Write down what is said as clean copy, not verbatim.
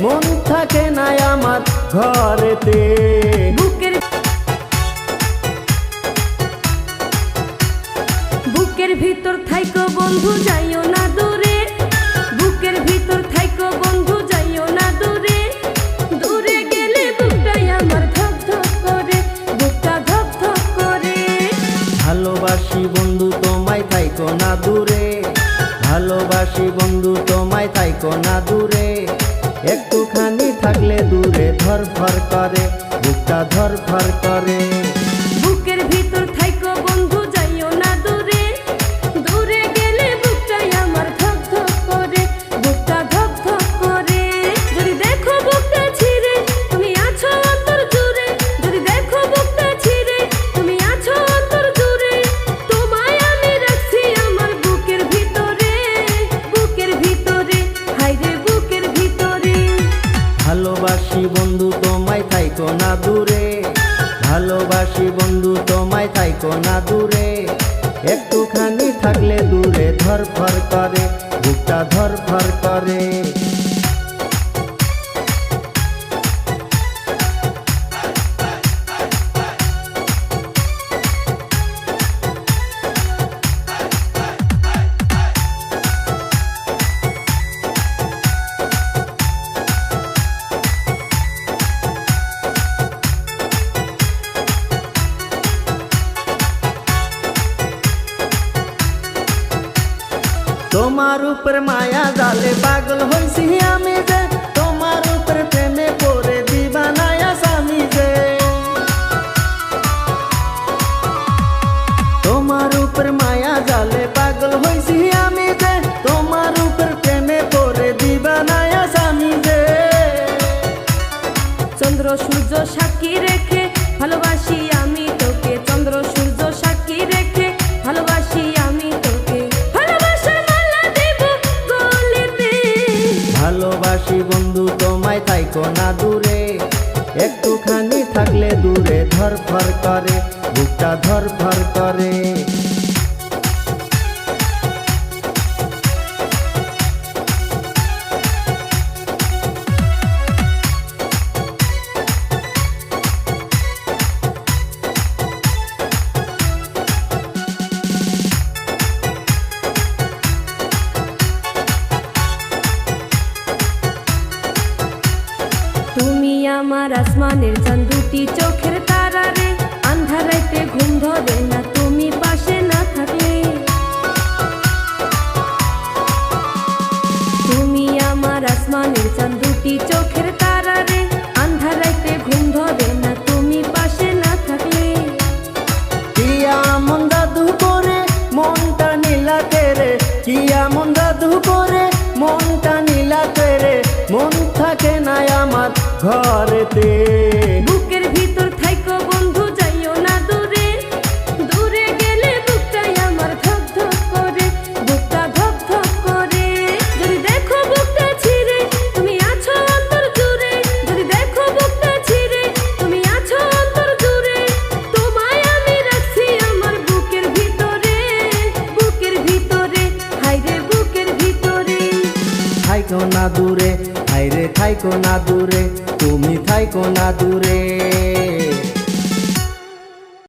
মন থাকে না আমার ঘরেতে। বুকের ভিতর থাইকো বন্ধু যাইও না দূরে, বুকের ভিতর থাইকো বন্ধু যাইও না দূরে। দূরে গেলে বুকটাই আমার ধক ধক করে, বুকটা ধক ধক করে। ভালোবাসি বন্ধু তোমায় থাইকো না দূরে, ভালোবাসি বন্ধু তোমায় থাইকো না দূরে। একটুখানি থাকলে দূরে ধরফর করে, বুকটা ধরফর করে। বুকের ভিতর থাইকো বন্ধু যাইও না দূরে, দূরে গেলে বুকটাই আমার ধক ধক করে, বুকটা ধক ধক করে। যদি দেখো বুকটা ছিঁড়ে তুমি আছো অন্তর জুড়ে, যদি দেখো বুকটা ছিঁড়ে তুমি আছো অন্তর জুড়ে। তোমায় আমি রাখছি আমার বুকের ভিতরে, বুকের ভিতরে, হায়রে বুকের ভিতরে। ভালোবাসি বন্ধু তোমায় থাইকো না দূরে, ভালোবাসি বন্ধু তোমায় থাইকো না দূরে। একটুখানি থাকলে দূরে ধরফর করে, বুকটা ধরফর করে। তোমার উপর মায়া জালে পাগল হইছি আমি যে, তোমার উপর প্রেমে পড়ে দিবানায়া স্বামী যে। তোমার উপর মায়া জালে পাগল হইছি আমি যে, তোমার উপর প্রেমে পড়ে দিবানায়া স্বামী যে। চন্দ্র সূর্য সাক্ষী রেখে ভালোবাসি আমি তোকে, চন্দ্র সূর্য সাক্ষী রেখে ভালোবাসি আমি তোকে। ভালোবাসার মালা দেব গলেতে। ভালোবাসি বন্ধু তোমায় থাইকো না দূরে, একটুখানি থাকলে দূরে ধরফর করে, বুকটা ধরফর করে। তুমি আমার আসমানের চাঁদ, দুটি চোখের তারা রে। আন্ধার রাতে ঘুম ধরে না তুমি পাশে না থাকলে। তুমি আমার আসমানের চাঁদ, দুটি চোখের তারা রে। আন্ধার রাতে ঘুম ধরে না তুমি পাশে না থাকলে। কি এমন জাদু করে মনটা নীলাতে রে, কি এমন জাদু করে মনটা নীলাতে রে। মন থাকে না আমার ঘরেতে। বুকের ভিতর থাইকো বন্ধু যাইও না দূরে, দূরে গেলে বুকটাই আমার ধক ধক করে, বুকটা ধক ধক করে। যদি দেখো বুকটা ছিঁড়ে তুমি আছো অন্তর জুড়ে, যদি দেখো বুকটা ছিঁড়ে তুমি আছো অন্তর জুড়ে। তোমায় আমি রাখছি আমার বুকের ভিতরে, বুকের ভিতরে, হায়রে বুকের ভিতরে। থাইকো না দূরে, হায়রে থাইকো না দূরে, তুমি থাইকো না দূরে।